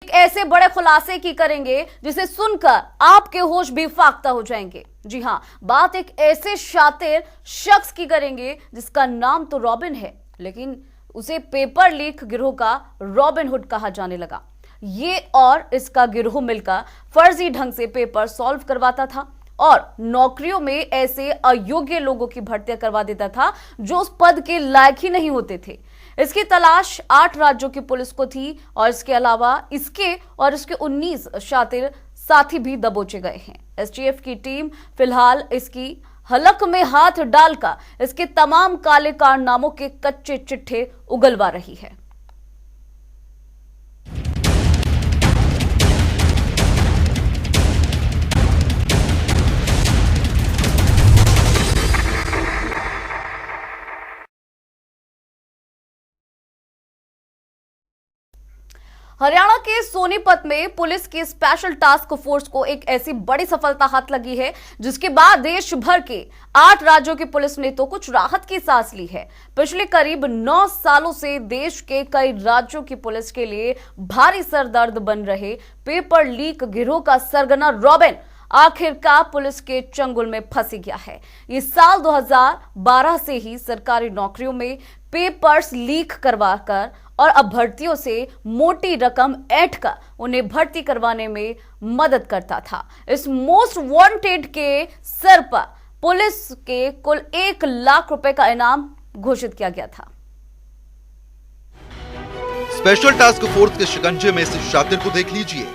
एक ऐसे बड़े खुलासे की करेंगे जिसे सुनकर आपके होश भी फाख्ता हो जाएंगे। जी हां, बात एक ऐसे शातिर शख्स की करेंगे जिसका नाम तो रॉबिन है, लेकिन उसे पेपर लीक गिरोह का रॉबिन हुड कहा जाने लगा। ये और इसका गिरोह मिलकर फर्जी ढंग से पेपर सॉल्व करवाता था और नौकरियों में ऐसे अयोग्य लोगों की भर्तियां करवा देता था जो उस पद के लायक ही नहीं होते थे। इसकी तलाश 8 राज्यों की पुलिस को थी और इसके अलावा इसके 19 शातिर साथी भी दबोचे गए हैं। एसटीएफ की टीम फिलहाल इसकी हलक में हाथ डालकर इसके तमाम काले कारनामों के कच्चे चिट्ठे उगलवा रही है। हरियाणा के सोनीपत में पुलिस की स्पेशल टास्क फोर्स को एक ऐसी बड़ी सफलता हाथ लगी है जिसके बाद देश भर के 8 राज्यों की पुलिस ने तो कुछ राहत की सांस ली है। पिछले करीब 9 सालों से देश के कई राज्यों की पुलिस के लिए भारी सरदर्द बन रहे पेपर लीक गिरोह का सरगना रॉबिन आखिरकार पुलिस के चंगुल में फंस गया है। ये साल 2012 से ही सरकारी नौकरियों में पेपर्स लीक करवाकर और अब भर्तियों से मोटी रकम ऐंठ कर उन्हें भर्ती करवाने में मदद करता था। इस मोस्ट वांटेड के सर पर पुलिस के कुल 1 लाख रुपए का इनाम घोषित किया गया था। स्पेशल टास्क फोर्स के शिकंजे में इस शातिर को देख लीजिए।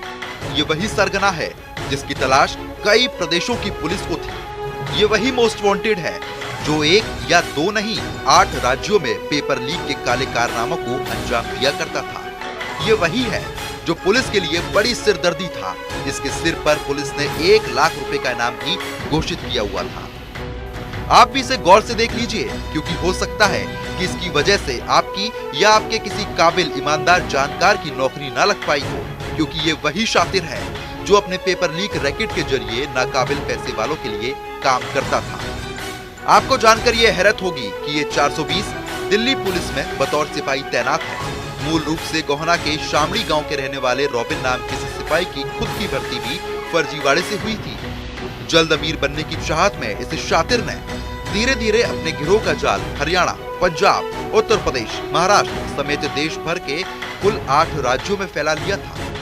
ये वही सरगना है जिसकी तलाश कई प्रदेशों की पुलिस को थी। ये वही मोस्ट वांटेड है जो 1 या 2 नहीं 8 राज्यों में पेपर लीक के काले कारनामों को अंजाम दिया करता था। ये वही है जो पुलिस के लिए बड़ी सिरदर्दी था, जिसके सिर पर पुलिस ने 1 लाख रुपए का इनाम भी घोषित किया हुआ था। आप भी इसे गौर से देख लीजिए, क्योंकि हो सकता है कि इसकी वजह से आपकी या आपके किसी काबिल ईमानदार जानकार की नौकरी न लग पाई हो, क्योंकि ये वही शातिर है जो अपने पेपर लीक रैकेट के जरिए नाकाबिल पैसे वालों के लिए काम करता था। आपको जानकर ये हैरत होगी कि ये 420 दिल्ली पुलिस में बतौर सिपाही तैनात है। मूल रूप से गोहना के शामड़ी गांव के रहने वाले रॉबिन नाम किसी सिपाही की खुद की भर्ती भी फर्जीवाड़े से हुई थी। जल्द अमीर बनने की चाहत में इस शातिर ने धीरे धीरे अपने गिरोह का जाल हरियाणा, पंजाब, उत्तर प्रदेश, महाराष्ट्र समेत देश भर के कुल 8 राज्यों में फैला लिया था।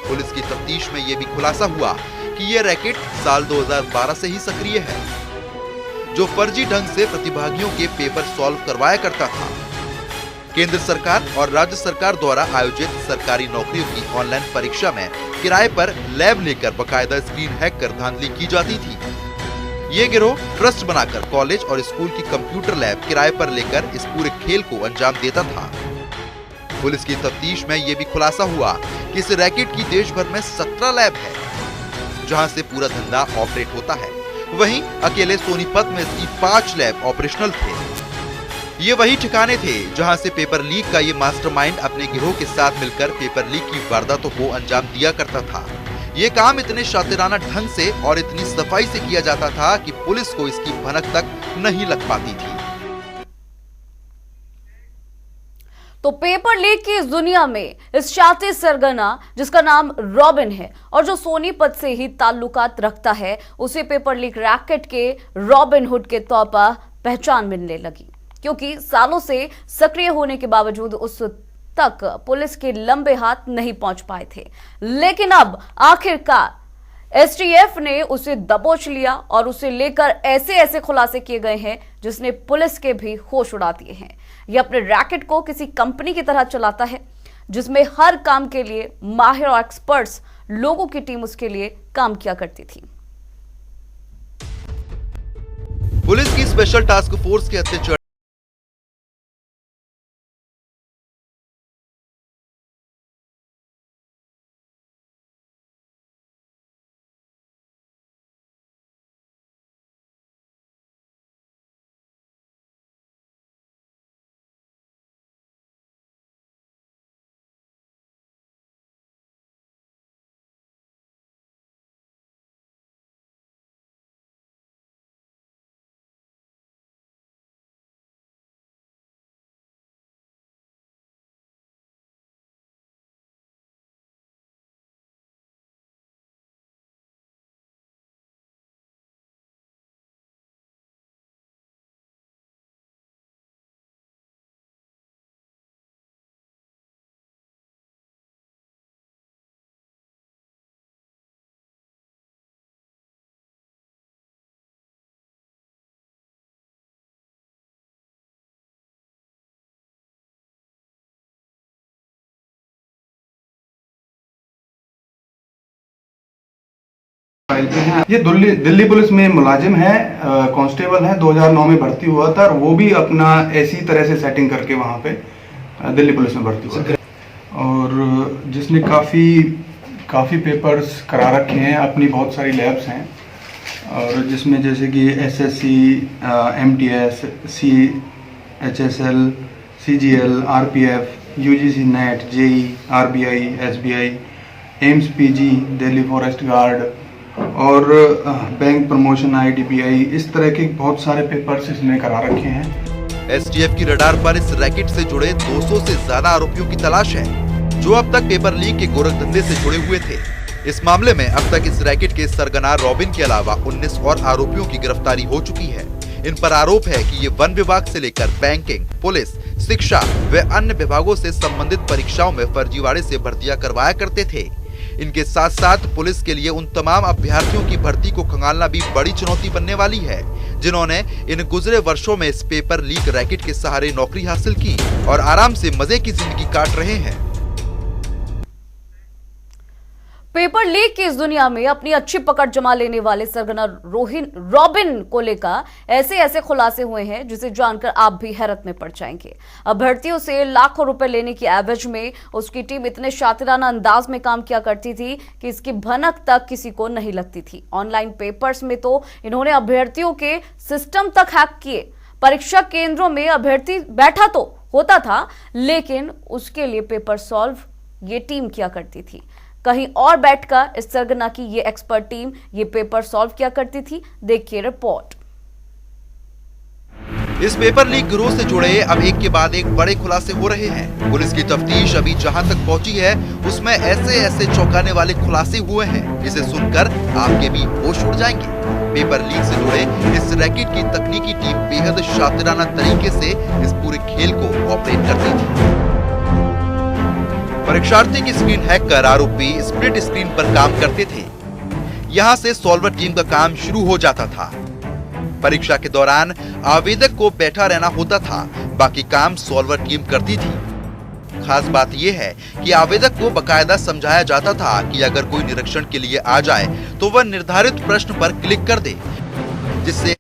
पुलिस की तफ्तीश में यह भी खुलासा हुआ कि यह रैकेट साल 2012 से ही सक्रिय है, जो फर्जी ढंग से प्रतिभागियों के पेपर सॉल्व करवाया करता था। केंद्र सरकार और राज्य सरकार द्वारा आयोजित सरकारी नौकरियों की ऑनलाइन परीक्षा में किराए पर लैब लेकर बकायदा स्क्रीन हैक कर धांधली की जाती थी। ये गिरोह ट्रस्ट बनाकर कॉलेज और स्कूल की कंप्यूटर लैब किराए पर लेकर इस पूरे खेल को अंजाम देता था। पुलिस की तफ्तीश में यह भी खुलासा हुआ कि इस रैकेट की देश भर में 17 लैब है, जहां से पूरा धंधा ऑपरेट होता है। वहीं अकेले सोनीपत में इसकी 5 लैब ऑपरेशनल थे। ये वही ठिकाने थे जहां से पेपर लीक का ये मास्टरमाइंड अपने गिरोह के साथ मिलकर पेपर लीक की वारदातों को अंजाम दिया करता था। ये काम इतने शातिराना ढंग से और इतनी सफाई से किया जाता था कि पुलिस को इसकी भनक तक नहीं लग पाती थी। तो पेपर लीक की इस दुनिया में इस शातिर सरगना जिसका नाम रॉबिन है और जो सोनीपत से ही ताल्लुकात रखता है, उसे पेपर लीक रैकेट के रॉबिन हुड के तौर पर पहचान मिलने लगी, क्योंकि सालों से सक्रिय होने के बावजूद उस तक पुलिस के लंबे हाथ नहीं पहुंच पाए थे। लेकिन अब आखिरकार एसटीएफ ने उसे दबोच लिया और उसे लेकर ऐसे ऐसे खुलासे किए गए हैं जिसने पुलिस के भी होश उड़ा दिए हैं। यह अपने रैकेट को किसी कंपनी की तरह चलाता है जिसमें हर काम के लिए माहिर और एक्सपर्ट्स लोगों की टीम उसके लिए काम किया करती थी। पुलिस की स्पेशल टास्क फोर्स के अत्याचार फाइल पे हैं। ये दिल्ली पुलिस में मुलाजिम है, कांस्टेबल है, 2009 में भर्ती हुआ था और वो भी अपना ऐसी तरह से सेटिंग करके वहाँ पे दिल्ली पुलिस में भर्ती हुआ था और जिसने काफ़ी पेपर्स करा रखे हैं, अपनी बहुत सारी लैब्स हैं और जिसमें जैसे कि SSC, MTS, CHSL, CGL, RPF, UGC net, JEE, RBI, SBI, AIIMS PG, Delhi forest guard और बैंक प्रमोशन IDPI, इस तरह के बहुत सारे पेपर्स इसने करा रखे हैं। एसटीएफ की रडार पर इस रैकेट से जुड़े 200 से ज्यादा आरोपियों की तलाश है, जो अब तक पेपर लीक के गोरखधंधे से जुड़े हुए थे। इस मामले में अब तक इस रैकेट के सरगना रॉबिन के अलावा 19 और आरोपियों की गिरफ्तारी हो चुकी है। इन पर आरोप है कि ये वन विभाग से लेकर बैंकिंग, पुलिस, शिक्षा व अन्य विभागों से संबंधित परीक्षाओं में फर्जीवाड़े से भर्तियां करवाया करते थे। इनके साथ साथ पुलिस के लिए उन तमाम अभ्यर्थियों की भर्ती को खंगालना भी बड़ी चुनौती बनने वाली है, जिन्होंने इन गुजरे वर्षों में इस पेपर लीक रैकेट के सहारे नौकरी हासिल की और आराम से मजे की जिंदगी काट रहे हैं। पेपर लीक की इस दुनिया में अपनी अच्छी पकड़ जमा लेने वाले सरगना रॉबिन को लेकर ऐसे खुलासे हुए हैं जिसे जानकर आप भी हैरत में पड़ जाएंगे। अभ्यर्थियों से लाखों रुपए लेने की एवज में उसकी टीम इतने शातिराना अंदाज में काम किया करती थी कि इसकी भनक तक किसी को नहीं लगती थी। ऑनलाइन पेपर्स में तो इन्होंने अभ्यर्थियों के सिस्टम तक हैक किए। परीक्षा केंद्रों में अभ्यर्थी बैठा तो होता था, लेकिन उसके लिए पेपर सॉल्व ये टीम किया करती थी। कहीं और बैठकर इस सरगना की ये एक्सपर्ट टीम ये पेपर सॉल्व किया करती थी। देखिए रिपोर्ट। इस पेपर लीक गिरोह से जुड़े अब एक के बाद एक बड़े खुलासे हो रहे हैं। पुलिस की तफ्तीश अभी जहां तक पहुंची है उसमें ऐसे चौंकाने वाले खुलासे हुए हैं, जिसे सुनकर आपके भी होश उड़ जाएंगे। पेपर लीक से जुड़े इस रैकेट की तकनीकी टीम बेहद शातिराना तरीके से इस पूरे खेल को ऑपरेट करती थी। परीक्षार्थी की स्क्रीन हैक कर आरोपी स्प्लिट स्क्रीन पर काम करते थे। यहां से सॉल्वर टीम का काम शुरू हो जाता था। परीक्षा के दौरान आवेदक को बैठा रहना होता था, बाकी काम सॉल्वर टीम करती थी। खास बात यह है कि आवेदक को बकायदा समझाया जाता था कि अगर कोई निरीक्षण के लिए आ जाए तो वह निर्धारित प्रश्न पर क्लिक कर दे, जिससे